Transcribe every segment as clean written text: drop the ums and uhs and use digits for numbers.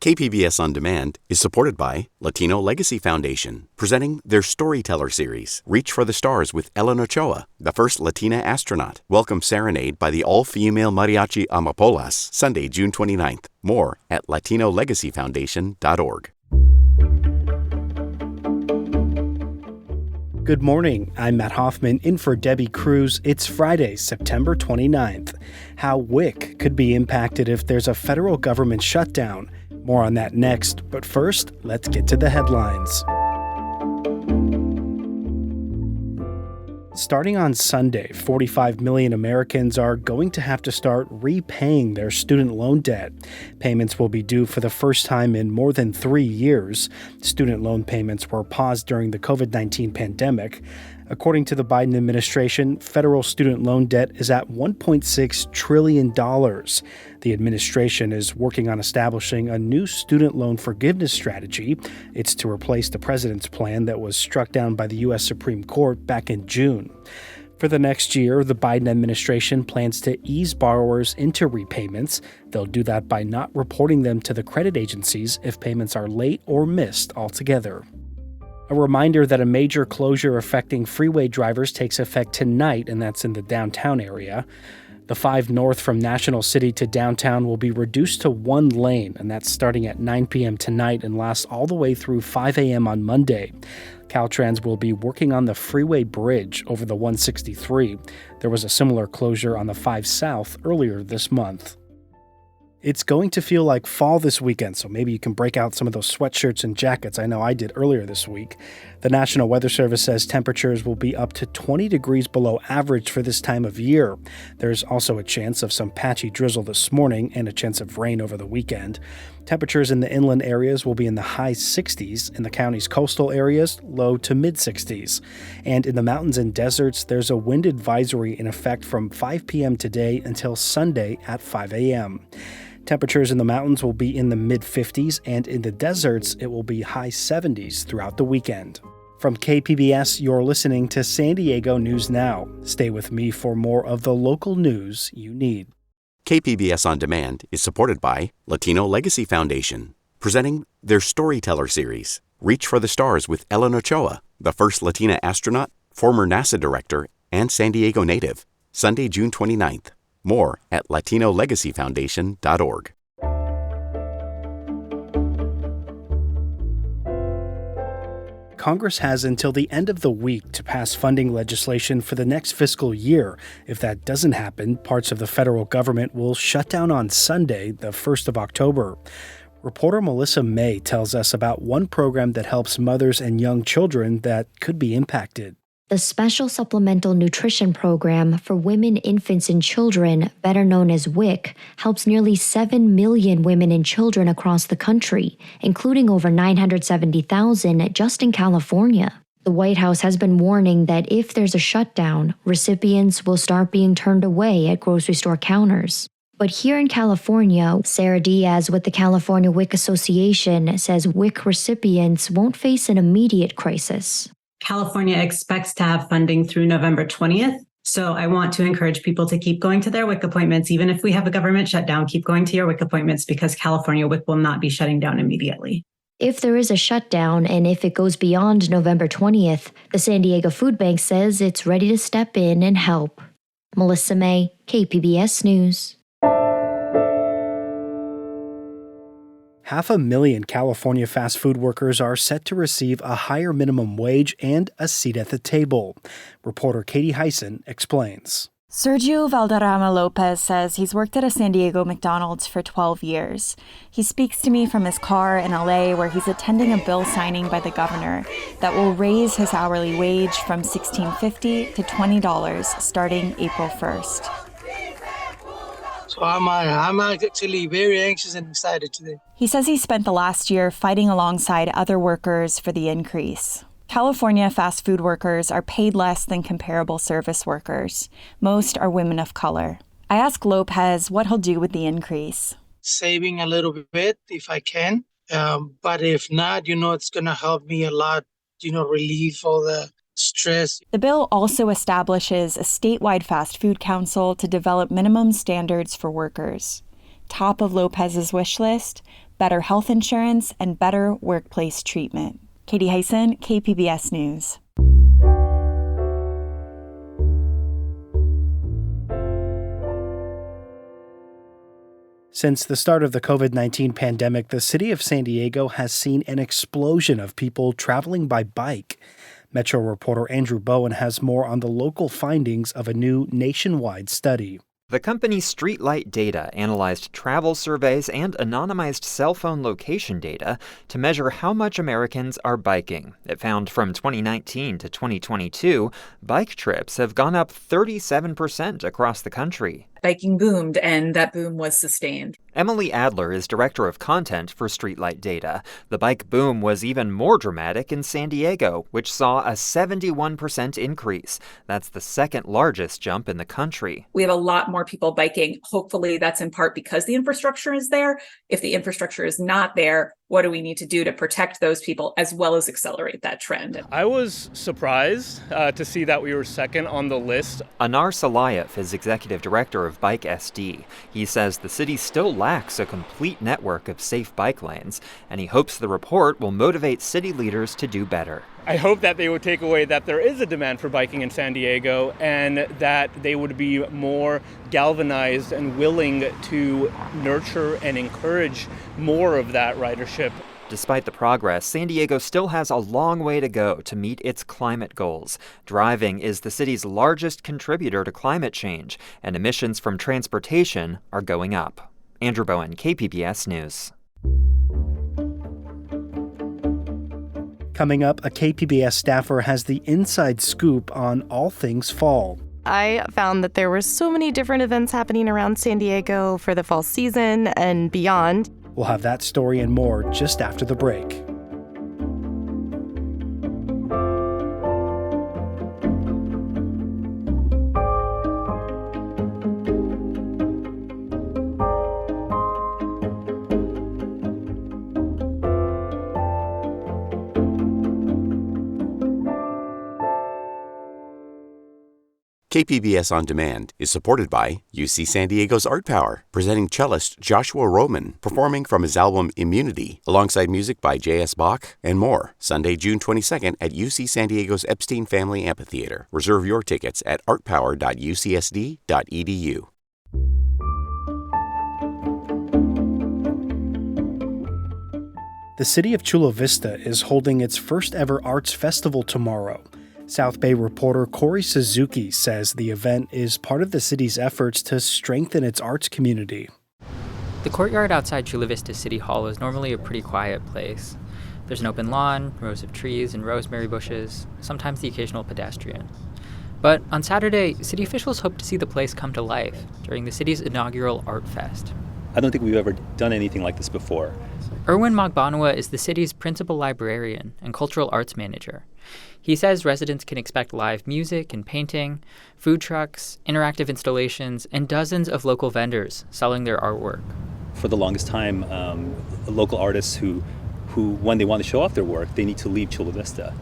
KPBS On Demand is supported by Latino Legacy Foundation, presenting their Storyteller series, Reach for the Stars with Ellen Ochoa, the first Latina astronaut. Welcome Serenade by the all-female mariachi Amapolas, Sunday, June 29th. More at latinolegacyfoundation.org. Good morning. I'm Matt Hoffman in for Debbie Cruz. It's Friday, September 29th. How WIC could be impacted if there's a federal government shutdown. More on that next, but first, let's get to the headlines. Starting on Sunday, 45 million Americans are going to have to start repaying their student loan debt. Payments will be due for the first time in more than 3 years. Student loan payments were paused during the COVID-19 pandemic. According to the Biden administration, federal student loan debt is at $1.6 trillion. The administration is working on establishing a new student loan forgiveness strategy. It's to replace the president's plan that was struck down by the U.S. Supreme Court back in June. For the next year, the Biden administration plans to ease borrowers into repayments. They'll do that by not reporting them to the credit agencies if payments are late or missed altogether. A reminder that a major closure affecting freeway drivers takes effect tonight, and that's in the downtown area. The 5 north from National City to downtown will be reduced to 1 lane, and that's starting at 9 p.m. tonight and lasts all the way through 5 a.m. on Monday. Caltrans will be working on the freeway bridge over the 163. There was a similar closure on the 5 south earlier this month. It's going to feel like fall this weekend, so maybe you can break out some of those sweatshirts and jackets. I know I did earlier this week. The National Weather Service says temperatures will be up to 20 degrees below average for this time of year. There's also a chance of some patchy drizzle this morning and a chance of rain over the weekend. Temperatures in the inland areas will be in the high 60s, in the county's coastal areas, low to mid 60s. And in the mountains and deserts, there's a wind advisory in effect from 5 p.m. today until Sunday at 5 a.m. Temperatures in the mountains will be in the mid-50s, and in the deserts, it will be high 70s throughout the weekend. From KPBS, you're listening to San Diego News Now. Stay with me for more of the local news you need. KPBS On Demand is supported by Latino Legacy Foundation, presenting their Storyteller series, Reach for the Stars with Ellen Ochoa, the first Latina astronaut, former NASA director, and San Diego native, Sunday, June 29th. More at latinolegacyfoundation.org. Congress has until the end of the week to pass funding legislation for the next fiscal year. If that doesn't happen, parts of the federal government will shut down on Sunday, the 1st of October. Reporter Melissa May tells us about one program that helps mothers and young children that could be impacted. The Special Supplemental Nutrition Program for Women, Infants, and Children, better known as WIC, helps nearly 7 million women and children across the country, including over 970,000 just in California. The White House has been warning that if there's a shutdown, recipients will start being turned away at grocery store counters. But here in California, Sarah Diaz with the California WIC Association says WIC recipients won't face an immediate crisis. California expects to have funding through November 20th. So I want to encourage people to keep going to their WIC appointments. Even if we have a government shutdown, keep going to your WIC appointments because California WIC will not be shutting down immediately. If there is a shutdown and if it goes beyond November 20th, the San Diego Food Bank says it's ready to step in and help. Melissa May, KPBS News. 500,000 California fast food workers are set to receive a higher minimum wage and a seat at the table. Reporter Katie Hyson explains. Sergio Valderrama Lopez says he's worked at a San Diego McDonald's for 12 years. He speaks to me from his car in LA where he's attending a bill signing by the governor that will raise his hourly wage from $16.50 to $20 starting April 1st. So I'm actually very anxious and excited today. He says he spent the last year fighting alongside other workers for the increase. California fast food workers are paid less than comparable service workers. Most are women of color. I asked Lopez what he'll do with the increase. Saving a little bit if I can. But if not, it's going to help me a lot, relieve all the stress. The bill also establishes a statewide fast food council to develop minimum standards for workers. Top of Lopez's wish list, better health insurance, and better workplace treatment. Katie Hyson, KPBS News. Since the start of the COVID-19 pandemic, the city of San Diego has seen an explosion of people traveling by bike. Metro reporter Andrew Bowen has more on the local findings of a new nationwide study. The company's Streetlight Data analyzed travel surveys and anonymized cell phone location data to measure how much Americans are biking. It found from 2019 to 2022, bike trips have gone up 37% across the country. Biking boomed, and that boom was sustained. Emily Adler is director of content for Streetlight Data. The bike boom was even more dramatic in San Diego, which saw a 71% increase. That's the second largest jump in the country. We have a lot more people biking. Hopefully that's in part because the infrastructure is there. If the infrastructure is not there, what do we need to do to protect those people as well as accelerate that trend? I was surprised to see that we were second on the list. Anar Salayev is executive director of Bike SD. He says the city still lacks a complete network of safe bike lanes, and he hopes the report will motivate city leaders to do better. I hope that they would take away that there is a demand for biking in San Diego and that they would be more galvanized and willing to nurture and encourage more of that ridership. Despite the progress, San Diego still has a long way to go to meet its climate goals. Driving is the city's largest contributor to climate change, and emissions from transportation are going up. Andrew Bowen, KPBS News. Coming up, a KPBS staffer has the inside scoop on all things fall. I found that there were so many different events happening around San Diego for the fall season and beyond. We'll have that story and more just after the break. KPBS On Demand is supported by UC San Diego's Art Power, presenting cellist Joshua Roman, performing from his album Immunity, alongside music by J.S. Bach and more, Sunday, June 22nd at UC San Diego's Epstein Family Amphitheater. Reserve your tickets at artpower.ucsd.edu. The city of Chula Vista is holding its first ever arts festival tomorrow. South Bay reporter Corey Suzuki says the event is part of the city's efforts to strengthen its arts community. The courtyard outside Chula Vista City Hall is normally a pretty quiet place. There's an open lawn, rows of trees and rosemary bushes, sometimes the occasional pedestrian. But on Saturday, city officials hope to see the place come to life during the city's inaugural Art Fest. I don't think we've ever done anything like this before. Erwin Magbanua is the city's principal librarian and cultural arts manager. He says residents can expect live music and painting, food trucks, interactive installations, and dozens of local vendors selling their artwork. For the longest time, local artists who, when they want to show off their work, they need to leave Chula Vista.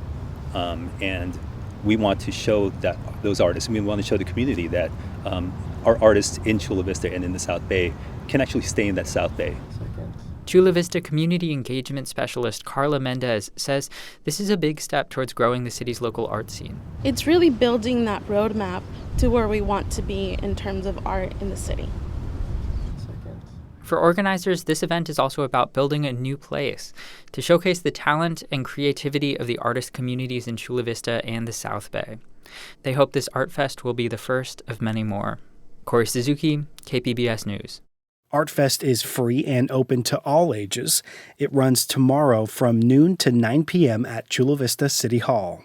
And we want to show that those artists, and we want to show the community that our artists in Chula Vista and in the South Bay can actually stay in that South Bay. Chula Vista Community Engagement Specialist Carla Mendez says this is a big step towards growing the city's local art scene. It's really building that roadmap to where we want to be in terms of art in the city. For organizers, this event is also about building a new place to showcase the talent and creativity of the artist communities in Chula Vista and the South Bay. They hope this Art Fest will be the first of many more. Corey Suzuki, KPBS News. ArtFest is free and open to all ages. It runs tomorrow from noon to 9 p.m. at Chula Vista City Hall.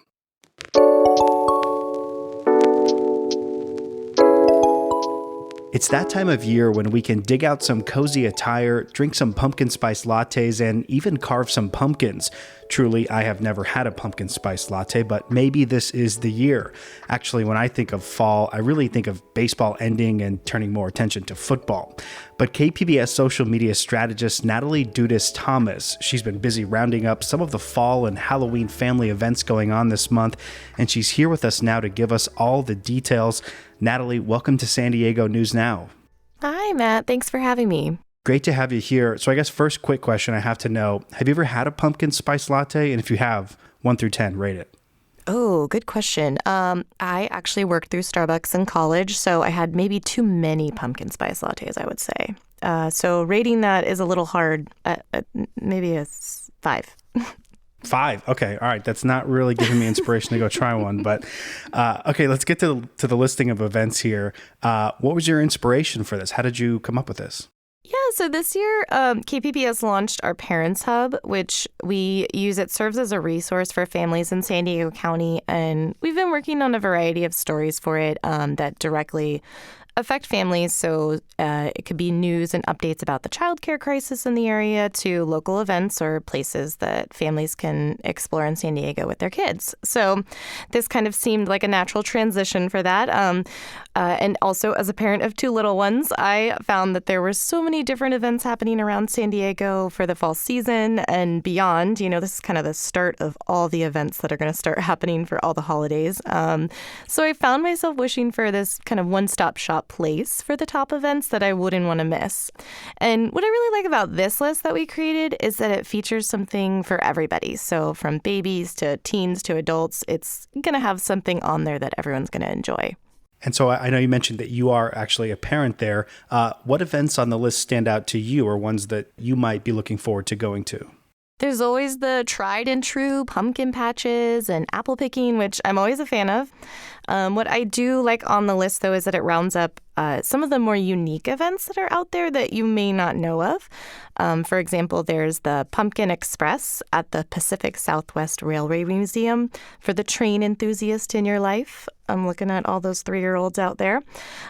It's that time of year when we can dig out some cozy attire, drink some pumpkin spice lattes, and even carve some pumpkins. Truly, I have never had a pumpkin spice latte, but maybe this is the year. Actually, when I think of fall, I really think of baseball ending and turning more attention to football. But KPBS social media strategist Natalie Dudas-Thomas, she's been busy rounding up some of the fall and Halloween family events going on this month, and she's here with us now to give us all the details. Natalie, welcome to San Diego News Now. Hi, Matt. Thanks for having me. Great to have you here. So I guess first quick question I have to know, have you ever had a pumpkin spice latte? And if you have, 1 through 10, rate it. Oh, good question. I actually worked through Starbucks in college, so I had maybe too many pumpkin spice lattes, I would say. So rating that is a little hard. Maybe a 5. 5. Okay. All right. That's not really giving me inspiration to go try one. But okay, let's get to the listing of events here. What was your inspiration for this? How did you come up with this? Yeah, so this year, KPBS launched our Parents Hub, which we use. It serves as a resource for families in San Diego County, and we've been working on a variety of stories for it that directly affect families. So it could be news and updates about the childcare crisis in the area to local events or places that families can explore in San Diego with their kids. So this kind of seemed like a natural transition for that. And also, as a parent of 2 little ones, I found that there were so many different events happening around San Diego for the fall season and beyond. This is kind of the start of all the events that are going to start happening for all the holidays. So I found myself wishing for this kind of one-stop shop place for the top events that I wouldn't want to miss. And what I really like about this list that we created is that it features something for everybody. So from babies to teens to adults, it's going to have something on there that everyone's going to enjoy. And so I know you mentioned that you are actually a parent there. What events on the list stand out to you or ones that you might be looking forward to going to? There's always the tried and true pumpkin patches and apple picking, which I'm always a fan of. What I do like on the list, though, is that it rounds up some of the more unique events that are out there that you may not know of. For example, there's the Pumpkin Express at the Pacific Southwest Railway Museum for the train enthusiast in your life. I'm looking at all those 3-year-olds out there.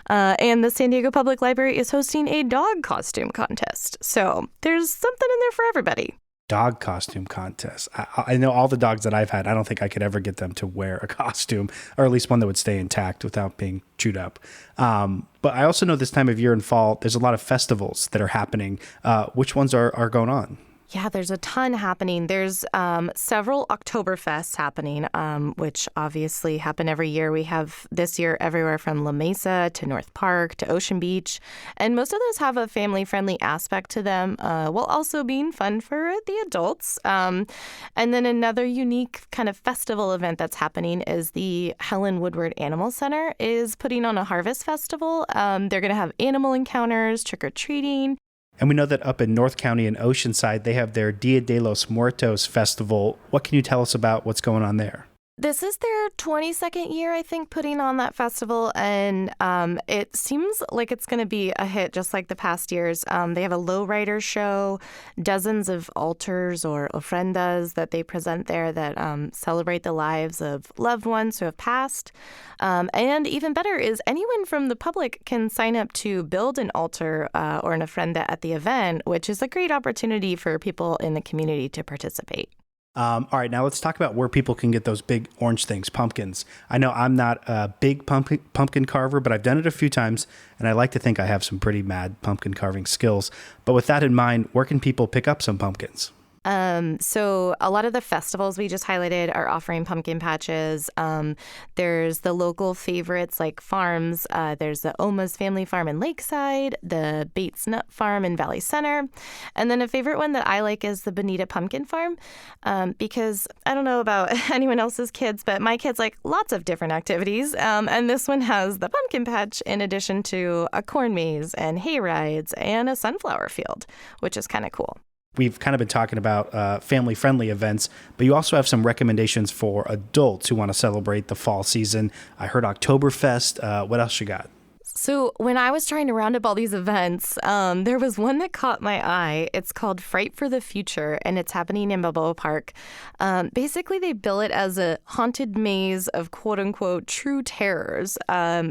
And the San Diego Public Library is hosting a dog costume contest. So there's something in there for everybody. Dog costume contest. I know all the dogs that I've had, I don't think I could ever get them to wear a costume, or at least one that would stay intact without being chewed up. But I also know this time of year in fall, there's a lot of festivals that are happening. Which ones are going on? Yeah, there's a ton happening. There's several Oktoberfests happening, which obviously happen every year. We have this year everywhere from La Mesa to North Park to Ocean Beach. And most of those have a family-friendly aspect to them, while also being fun for the adults. And then another unique kind of festival event that's happening is the Helen Woodward Animal Center is putting on a harvest festival. They're going to have animal encounters, trick-or-treating. And we know that up in North County and Oceanside, they have their Dia de los Muertos festival. What can you tell us about what's going on there? This is their 22nd year, I think, putting on that festival, and it seems like it's going to be a hit just like the past years. They have a lowrider show, dozens of altars or ofrendas that they present there that celebrate the lives of loved ones who have passed. And even better is anyone from the public can sign up to build an altar or an ofrenda at the event, which is a great opportunity for people in the community to participate. All right, now let's talk about where people can get those big orange things, pumpkins. I know I'm not a big pumpkin carver, but I've done it a few times, and I like to think I have some pretty mad pumpkin carving skills. But with that in mind, where can people pick up some pumpkins? So a lot of the festivals we just highlighted are offering pumpkin patches. There's the local favorites like farms. There's the Oma's Family Farm in Lakeside, the Bates Nut Farm in Valley Center. And then a favorite one that I like is the Bonita Pumpkin Farm, because I don't know about anyone else's kids, but my kids like lots of different activities. And this one has the pumpkin patch in addition to a corn maze and hay rides and a sunflower field, which is kind of cool. We've kind of been talking about family-friendly events, but you also have some recommendations for adults who want to celebrate the fall season. I heard Oktoberfest. What else you got? So when I was trying to round up all these events, there was one that caught my eye. It's called Fright for the Future, and it's happening in Balboa Park. Basically, they bill it as a haunted maze of quote-unquote true terrors,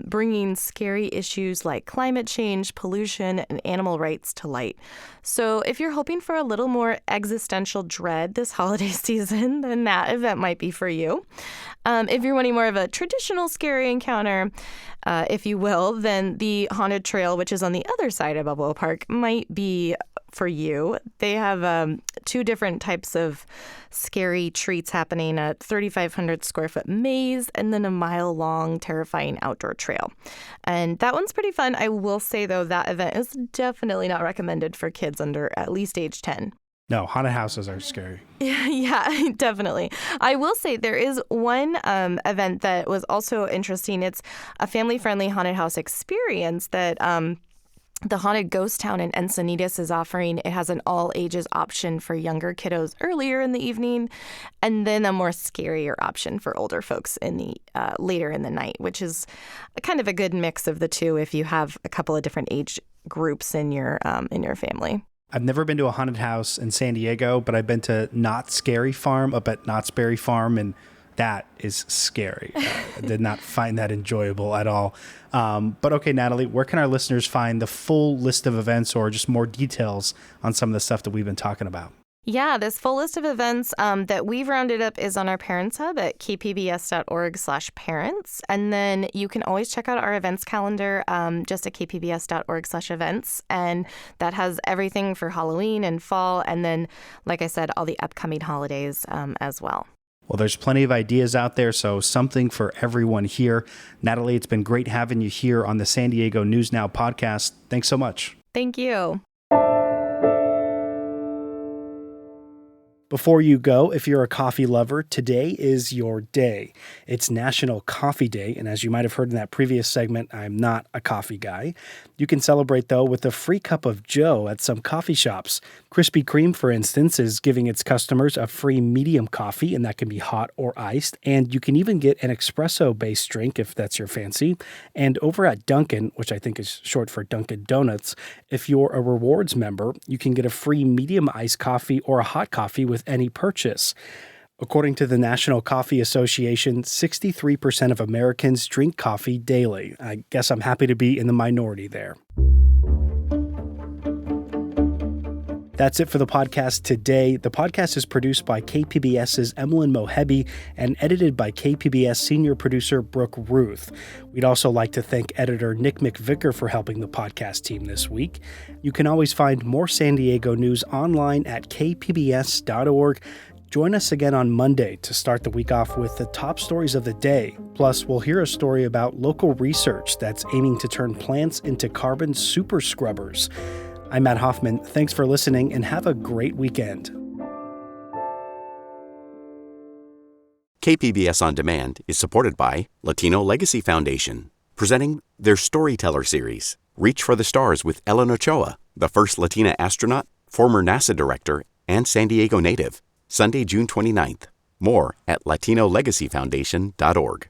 bringing scary issues like climate change, pollution, and animal rights to light. So if you're hoping for a little more existential dread this holiday season, then that event might be for you. If you're wanting more of a traditional scary encounter, if you will, then the Haunted Trail, which is on the other side of Balboa Park, might be for you. They have 2 different types of scary treats happening: a 3,500 square foot maze and then a mile-long terrifying outdoor trail. And that one's pretty fun. I will say, though, that event is definitely not recommended for kids under at least age 10. No, haunted houses are scary. Yeah, definitely. I will say there is one event that was also interesting. It's a family-friendly haunted house experience that the Haunted Ghost Town in Encinitas is offering. It has an all-ages option for younger kiddos earlier in the evening, and then a more scarier option for older folks in the later in the night, which is kind of a good mix of the two if you have a couple of different age groups in your family. I've never been to a haunted house in San Diego, but I've been to Knott's Scary Farm up at Knott's Berry Farm, and that is scary. I did not find that enjoyable at all. But okay, Natalie, where can our listeners find the full list of events or just more details on some of the stuff that we've been talking about? Yeah, this full list of events that we've rounded up is on our Parents Hub at kpbs.org/parents. And then you can always check out our events calendar just at kpbs.org/events. And that has everything for Halloween and fall. And then, like I said, all the upcoming holidays as well. Well, there's plenty of ideas out there, so something for everyone here. Natalie, it's been great having you here on the San Diego News Now podcast. Thanks so much. Thank you. Before you go, if you're a coffee lover, today is your day. It's National Coffee Day, and as you might have heard in that previous segment, I'm not a coffee guy. You can celebrate, though, with a free cup of Joe at some coffee shops. Krispy Kreme, for instance, is giving its customers a free medium coffee, and that can be hot or iced, and you can even get an espresso-based drink if that's your fancy. And over at Dunkin', which I think is short for Dunkin' Donuts, if you're a rewards member, you can get a free medium iced coffee or a hot coffee with any purchase. According to the National Coffee Association, 63% of Americans drink coffee daily. I guess I'm happy to be in the minority there. That's it for the podcast today. The podcast is produced by KPBS's Emlyn Mohebi and edited by KPBS senior producer Brooke Ruth. We'd also like to thank editor Nick McVicker for helping the podcast team this week. You can always find more San Diego news online at kpbs.org. Join us again on Monday to start the week off with the top stories of the day. Plus, we'll hear a story about local research that's aiming to turn plants into carbon super scrubbers. I'm Matt Hoffman. Thanks for listening and have a great weekend. KPBS On Demand is supported by Latino Legacy Foundation, presenting their Storyteller series, Reach for the Stars with Ellen Ochoa, the first Latina astronaut, former NASA director, and San Diego native, Sunday, June 29th. More at latinolegacyfoundation.org.